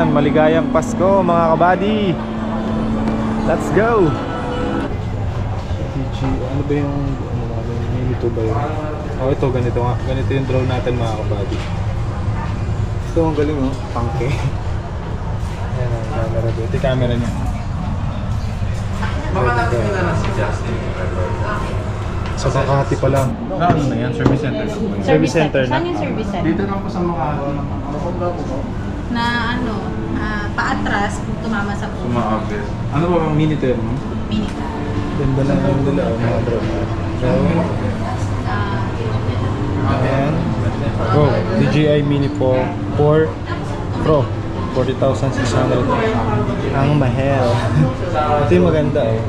Yan, maligayang Pasko mga kabady. Let's go. Ano ba yung minito ba yun? Oh, ito ganito nga. Ganito yung drone natin mga kabady. Ito ang galing oh, pangke. Ayan ang camera dito. Ito yung camera niya. Sa Makati pa lang. Ano na yan? Service center. Service center na? Saan yung service center? Dito lang po sa Makati. Na ano, paatras kung tumama sa puso. Suma-obvious. Ano ba ang minute yun? Minita. Ganda lang yung nila oh, mga drone. Ayan. Go. DJI Mini 4 Pro 40,600. Ang mahal. Ito yung maganda oh.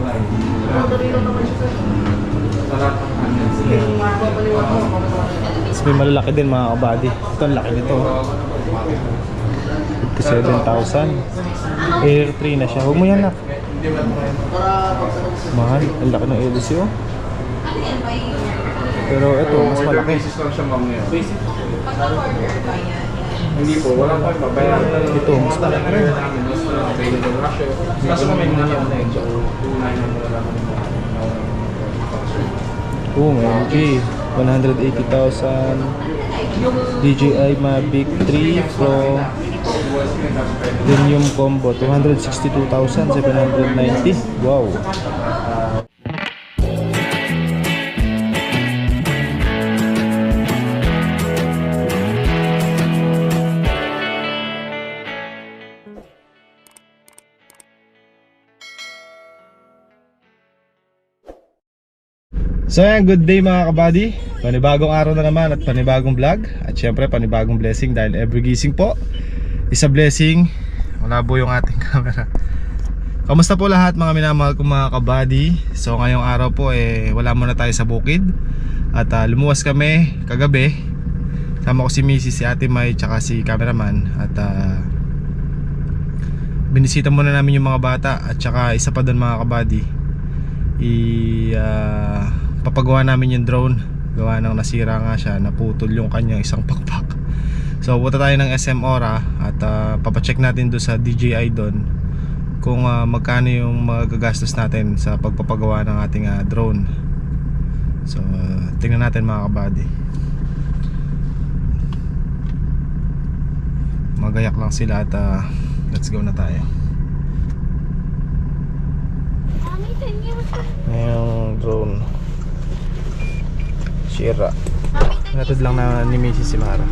Tapos may malalaki din mga kabady. Ito ang laki nito. 57,000. Air 3 na siya. Huwag mo yan na. Mahal. Ang laki ng LC oh. Pero ito mas malaki. Basis lang siya ma'am ngayon. Basic. Hindi po, wala pa babayaran na lang. Ito, mas malaki rin. Kaso kami mga online, so 2.9 na lang. OMG, 180,000. DJI Mavic 3 Pro Premium Combo, 262,790. Wow. So yan, good day mga kabady. Panibagong araw na naman at panibagong vlog. At syempre panibagong blessing dahil every gising po isa blessing. Malabo yung ating camera. Kamusta po lahat mga minamahal kong mga kabady. So ngayong araw po wala muna tayo sa bukid. At lumuwas kami kagabi. Sama ko si Mrs, si Ate May, tsaka si cameraman. At binisita muna namin yung mga bata. At tsaka isa pa doon mga kabady, papagawa namin yung drone. Gawa ng nasira nga siya, naputol yung kanyang isang pakpak. So punta tayo ng SM Ora at papacheck natin doon sa DJI doon kung magkano yung magagastos natin sa pagpapagawa ng ating drone. So tingnan natin mga kabady. Magayak lang sila at let's go na tayo. Yung drone Shira. Natod lang na ni Mrs. si Mara.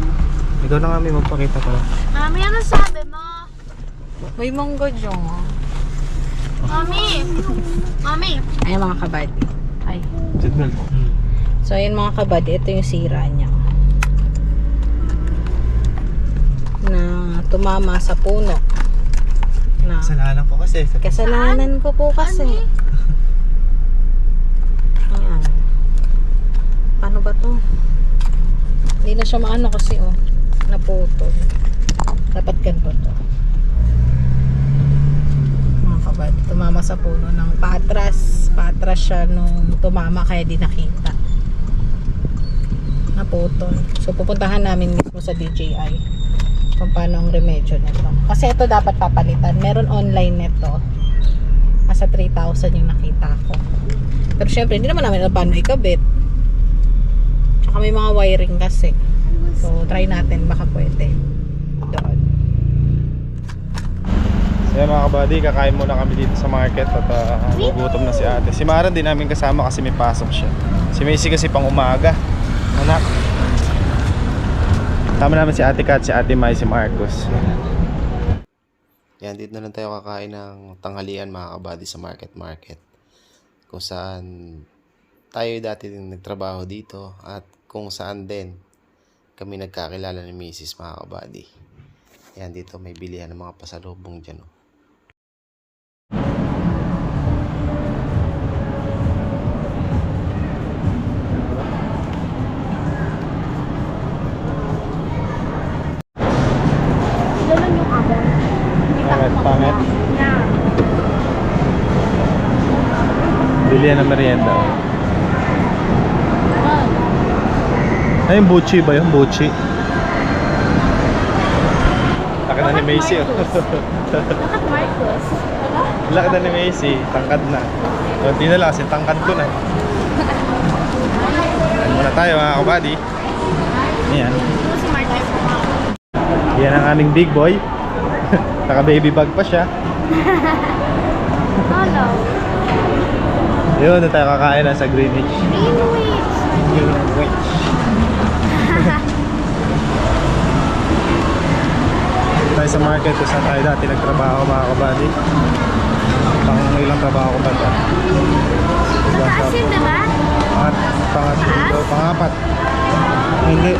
Ikaw na nga may magpakita pa. Mami, ano sabi mo? May mangga dyan. Mami! Mami! Ay mga kabady. Ay. Signal. So ayun mga kabady, ito yung sira niya. Na tumama sa puno. Na Kasalanan ko kasi. kasalanan ko po kasi. Ayan. Paano ba to? Hindi na siya maano kasi oh. Naputol. Dapat ganito to. Mga kabady, tumama sa puno ng patras. Patras siya nung tumama kaya di nakita. Naputol. So pupuntahan namin mismo sa DJI kung paano ang remedyo nito. Kasi ito dapat papalitan. Meron online nito. Nasa 3,000 yung nakita ko. Pero syempre, hindi naman namin alam paano ikabit. Tsaka may mga wiring kasi. So, try natin. Baka pwede. Doon. So yan mga kabady, kakain muna kami dito sa market at gugutom na si ate. Si Mara din namin kasama kasi may pasok siya. Si Macy kasi pang umaga. Anak. Tama naman si ate Kat, si ate May, si Marcos. Yan, dito na lang tayo kakain ng tanghalian mga kabady sa market. Kung saan tayo dati din nagtrabaho dito at kung saan din kami nagkakilala ni Mrs. mga kabady. Yan, dito may bilihan ng mga pasalubong dyan. Ganun yung abon. Pangit. Yeah. Bilihan ng merienda. Ay, yung buchi ba yun? Buchi. Laki na ni Macy. Oh. Bakit Marcos? Laki na ni Macy, tangkad na. Kunti na lang kasi tangkad ko na. Ayan muna tayo mga kabady. Ayan. Ito si Marcos. Yan ang aming big boy. Naka baby bag pa siya. Oh no. Yun, na tayo kakain na sa Greenwich. Greenwich. Greenwich. Tayo sa market kung saan tayo dati nagtrabaho mga kabady. Pang ilang trabaho ko ba ito? Mataas yun, diba? Pangapat. Hindi.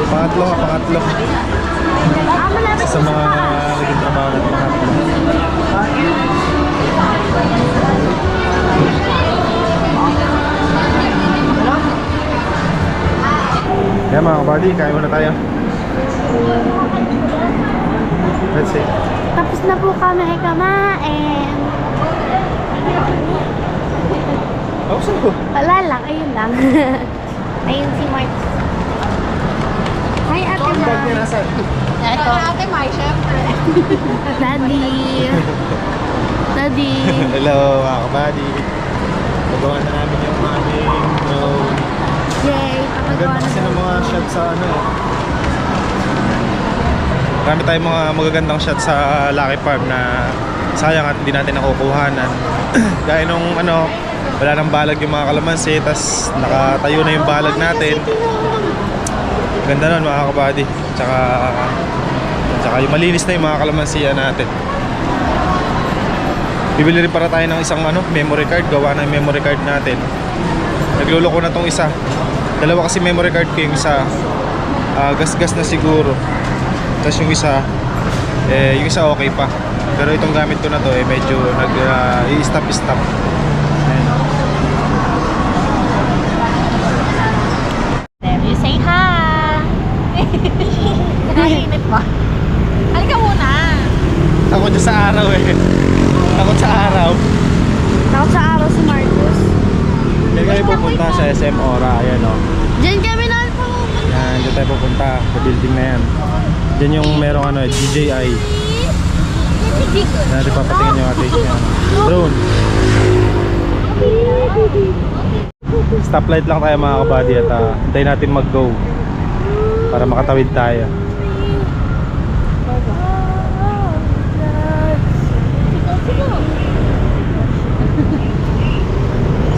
Pangatlo. Ah, malapit Sa mga naging trabaho na pangatlo. Kaya mga kabady, kain muna tayo. Let's see. Tapos na po kami kumain. Oh, saan ko? Wala lang, ayun lang. Ayun si Marcos. Hi, Ate Ma. Nasaan? Ito. Ate Mai, syempre. Daddy. Hello mga kabady. Nagawa na namin yung aming drone. Yay. Ang ganda kasi ng mga shot sa ano eh. Marami tayong mga magagandang shot sa Lucky Farm na sayang at hindi natin nakukuhanan. Gaya nung ano, wala nang balag yung mga kalamansi, tas nakatayo na yung balag natin. Ganda nun mga kabady. Tsaka yung malinis na yung mga kalamansiya natin. Bibili rin para tayo ng isang memory card. Gawa na yung memory card natin. Nagluloko na tong isa. Dalawa kasi memory card ko, yung isa gas-gas na siguro. Tapos yung isa okay pa. Pero itong gamit ko na to medyo i-stop. Ayan. You say hi. Nakainit ba? Halika muna. Takot dyan sa araw eh. Takot sa araw. Takot sa araw si Marcos. Diyan kami pupunta sa SM Ora. Ayan o. Diyan kami na po. Yan, dyan tayo pupunta. Sa building na yan. Diyan yung merong DJI. Natin papatingin yung ating drone. Stoplight lang tayo mga kabady at hintayin natin mag-go para makatawid tayo.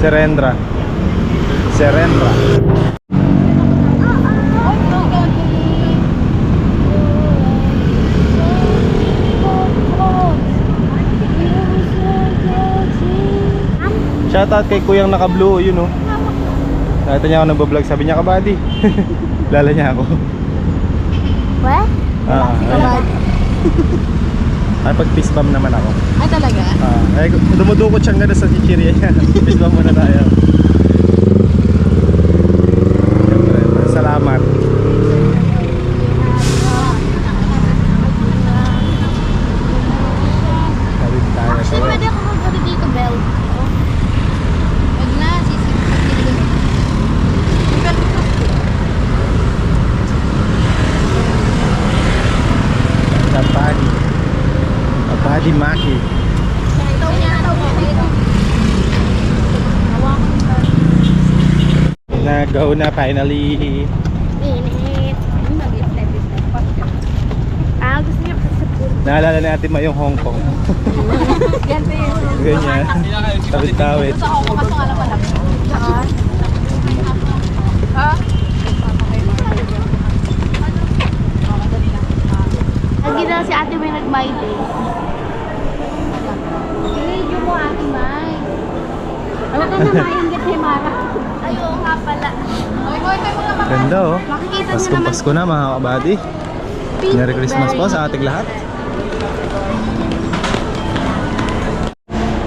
Serendra. Shoutout kay kuyang naka-blue, yun oh. Nakita niya ako nagbablog, sabi niya kabady. Lala niya ako. What? Ay pag fist bump naman ako. Ay talaga? Ay dumudukot siyang gano'n sa chichirya niya. Fist bump muna tayo. Siyempre, salamat. Tawid tayo. Actually, pwede ako magpapit dito, Belle. Wag na, sisipag. Kapadi Maki. Nag-go na finally. Init. Gusto niya pa sa pool. Naalala natin mo yung Hong Kong. Ganyan. Tawid-tawid. Sa ako, kaso nga lang malaki. Lagi na si ate may nag-my day. Video mo, ate May. Wala ka na maingit kay Mara. Ayaw nga pala. Ganda oh. Makikita niyo Paskong naman. Pasko na mga kabady. Merry Christmas po sa ating lahat.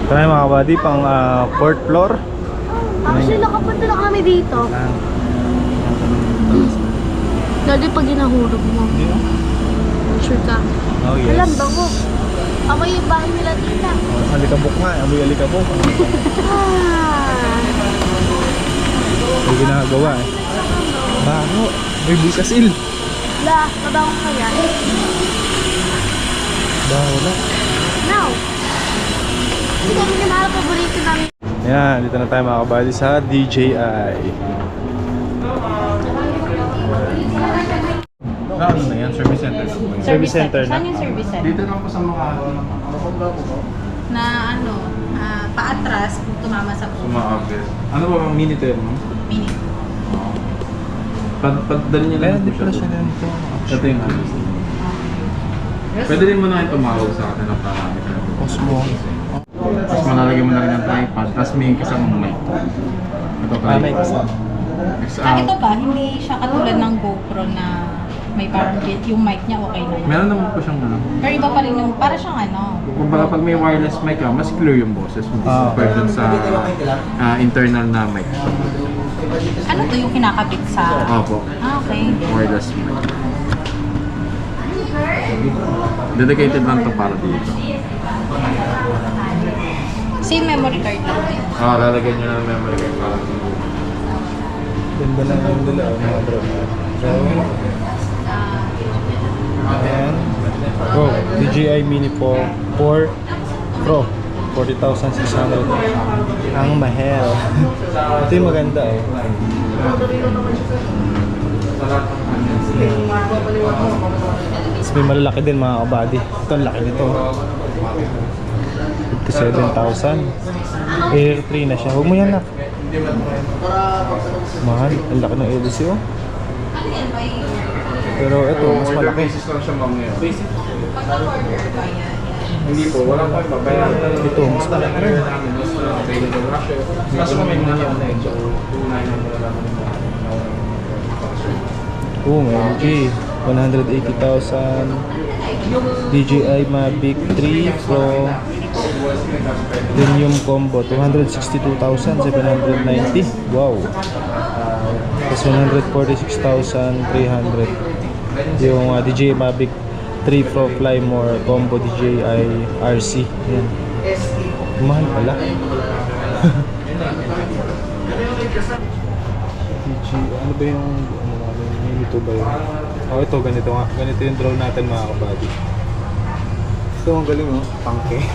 Ito na yung mga kabady pang 4th floor. Actually, nakapunta na kami dito. Dati pag ginahulog mo. Sure ka. Oh Alam, yes. bango. Amoy yung bahay nila tita. Alikabok nga, amoy alikabok. Ah. May ginagawa eh. Baho, may bukasil. La, mabango kaya. Baho na. No. Hindi kami ni Mara paborito namin. Yan, dito na tayo mga kabady sa DJI. Ano na yan? Service center. Service center na. Saan yung service center? Dito lang po sa mga Na ano, paatras kung tumama sa sa puso. mga office. Ano ba bang minitel mo? Minute. Padali niyo lang po siya. ganito. Ito yung ano. Pwede din mo na yung tumawag sa atin ng parameter. Osmo. Tapos malalagay mo na rin ang tripod, tapos may kasamang mic. Ito Ah, may kasama. Ito ba, hindi siya katulad ng GoPro na may parang yung mic niya okay naman. Meron naman po siyang ano. Pero iba pa rin yung, para siyang ano. Kung baka pag may wireless mic ka, mas clear yung boses mo. Ah. Compared dun sa internal na mic. Ano to yung kinakabit sa... Opo, okay. wireless mic. Dedicated lang to para dito. Same memory card lang din. Lalagyan nyo na ng memory card para dito. Ganda na yung dala, mga bro. So, ayan. Pro, DJI Mini 4 Pro. 40,600. Ang mahal. Ito yung maganda oh. Tapos may malalaki din mga kabady. Ito ang laki nito. 57,000. Air 3 na siya. Huwag mo yan na. Mahal. Ang laki ng LC oh. Pero ito, mas Order malaki. basis lang siya ma'am ngayon. Hindi po, wala pa yung babayaran na lang. Ito, mas malaki rin. Mas may mga ano eh. So, 2.9 na nalalaman mo. Oh, MG. 180,000. DJI Mavic 3 Pro Premium Combo 262,790. Wow. Tapos 146,300 yung DJI Mavic 3 Pro Fly More Combo DJI RC. Yan. Mahal pala. DJI, ano ba yung Mini 2 ba yun? Oh, ito, ganito nga. Ganito yung drone natin mga kabady. Ito ang galing oh, pangke. Ayan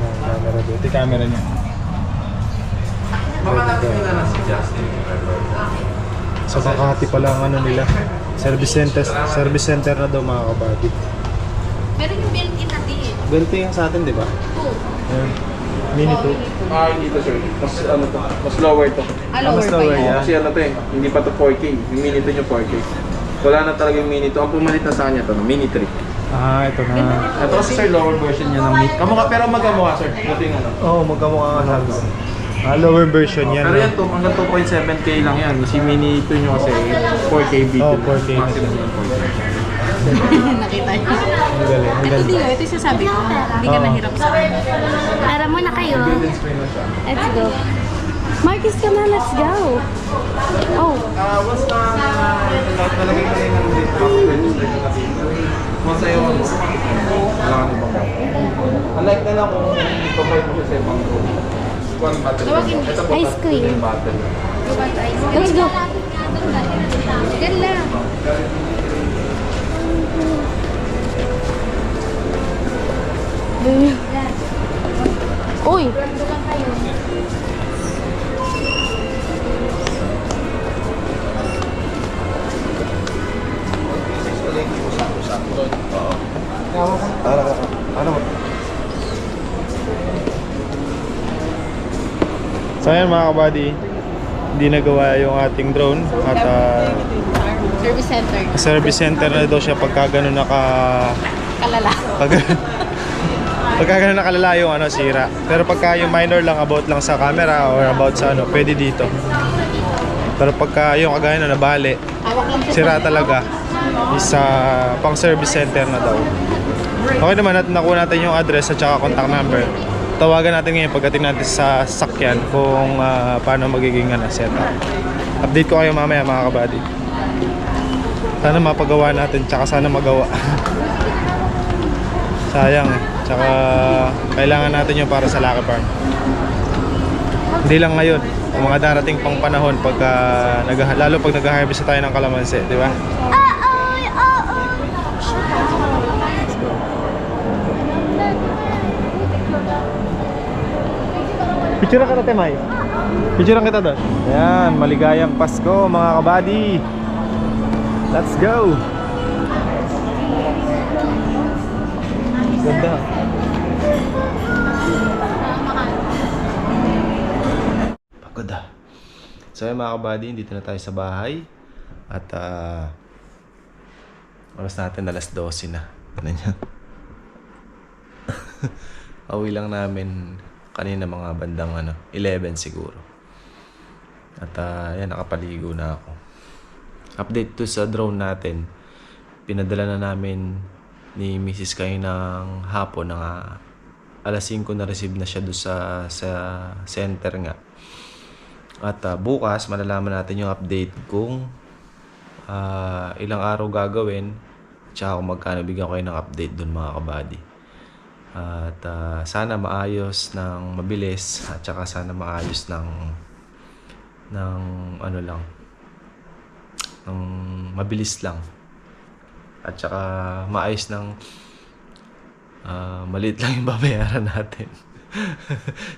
ang camera dito. Ito yung camera niya. Mamalapit nila na si Justin. Sa Makati pala ang ano nila. Service center na daw mga kabady. Pero yung built-in natin. Ganito yung sa atin, di ba? Ayan. Mini 2. Hindi to sir. Mas ano to, mas lower to. Lower mas pa lower yun. yan. Kasi ano to eh, hindi pa to 4K. Yung mini to yung 4K. Wala na talaga yung mini to. Ang pumalit na sa kanya to, no? Mini 3. Ah, ito na. Ito kasi sir, lower version niya ng mini. Kamukha, pero magkamukha sir. Ito yung ano. Oo, magkamukha nga sabi ko. Lower version yan. Pero no? yan to, hanggang 2.7K lang yan. Si mini 2 nyo kasi 4K video. Oh, 4K na Maximum siya. yung 4K. Nakita niyo. Ang galing. Ang Ito ganda. din, ito yung sasabi ko. Hindi ka Oo. nahirap sa akin. Tara muna kayo. Built-in screen na siya. Let's go. Marcus ka na, let's go. Oh, Once na nalagay ka na yung dito, register ka na dito. Once sa'yo, wala ka na ibang unlike na lang kung i-provide mo siya sa ibang group. One battery. Ito po, Ice cream. yung battery. let's go. Ganda. Uy. Ano ba? So ayan mga kabady, hindi nagawa yung ating drone at Service center. service center na daw siya pagka gano'n Kalala. pagka gano'n nakalala yung ano, sira. Pero pagka yung minor lang, about lang sa camera or about sa ano, pwede dito. Pero pagka yung kagaya na nabali, Hawak lang siya. sira talaga, isa pang service center na daw. Okay naman, at nakuha natin yung address at saka contact number. Tawagan natin ngayon pagdating natin sa sakyan kung paano magiging setup. Update ko kayo mamaya mga kabady. Sana mapagawa natin, tsaka sana magawa. Sayang eh. Tsaka kailangan natin yung para sa Lucky Farm. Hindi lang ngayon, yung mga darating pang panahon pagka lalo pag nag-harvest tayo ng kalamansi, di ba? Picture ka natin, May. Picture kita doon. Ayan, maligayang Pasko mga kabady. Let's go. Ganda. Pagod ah. So yun mga kabady, dito na tayo sa bahay. At oras natin alas 12 na. Ano yan? Awi lang namin kanina mga bandang 11 siguro. At yan, nakapaligo na ako. Update to sa drone natin. Pinadala na namin ni Mrs. kayo ng hapon na alas 5 na receive na siya doon sa center nga. At bukas malalaman natin yung update kung ilang araw gagawin, tsaka kung magkano bigyan ko kayo ng update doon mga kabady. At sana maayos ng mabilis, at saka sana maayos ng mabilis lang, at saka maayos ng maliit lang yung babayaran natin.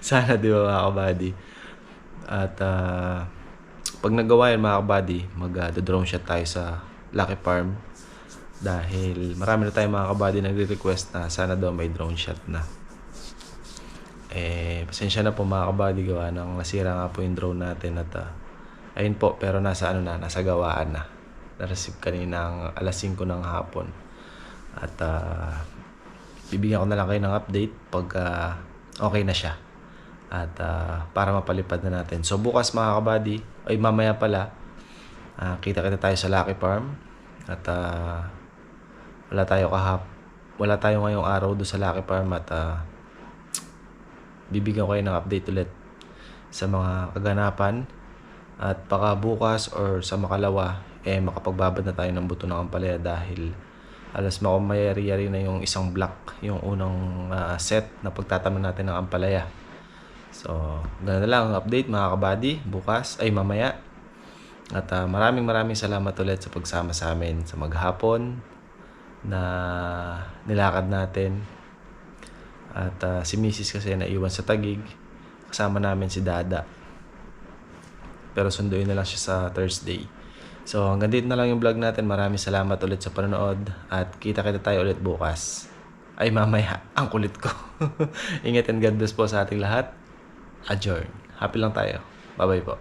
Sana, di ba mga kabady? At pag nagawa yan mga kabady, mag-drone shot tayo sa Lucky Farm. Dahil marami na tayong mga kabady nagre-request na sana daw may drone shot na. Pasensya na po mga kabady, gawa ng nasira nga po yung drone natin. At ayun po, pero nasa gawaan na. Na-receive kanina alas 5 ng hapon. At bibigyan ko na lang kayo ng update pag okay na siya. At para mapalipad na natin. So bukas mga kabady, ay mamaya pala, kita-kita tayo sa Lucky Farm. At wala tayo ngayong araw doon sa Lucky Farm. At bibigyan ko kayo ng update ulit sa mga kaganapan. At baka bukas or sa makalawa, makapagbabad na tayo ng buto ng ampalaya dahil alas makumayari-yari na yung isang block, yung unang set na pagtataman natin ng ampalaya. So, ganoon na lang ang update mga kabady, bukas, ay mamaya. At maraming salamat ulit sa pagsama sa amin sa maghapon na nilakad natin. At si Mrs. kasi naiwan sa Taguig, kasama namin si Dada. Pero sunduin na lang siya sa Thursday. So hanggang dito na lang yung vlog natin. Maraming salamat ulit sa panonood. At kita-kita tayo ulit bukas. Ay mamaya, ang kulit ko. Ingat and God bless po sa ating lahat. Adjourn. Happy lang tayo. Bye-bye po.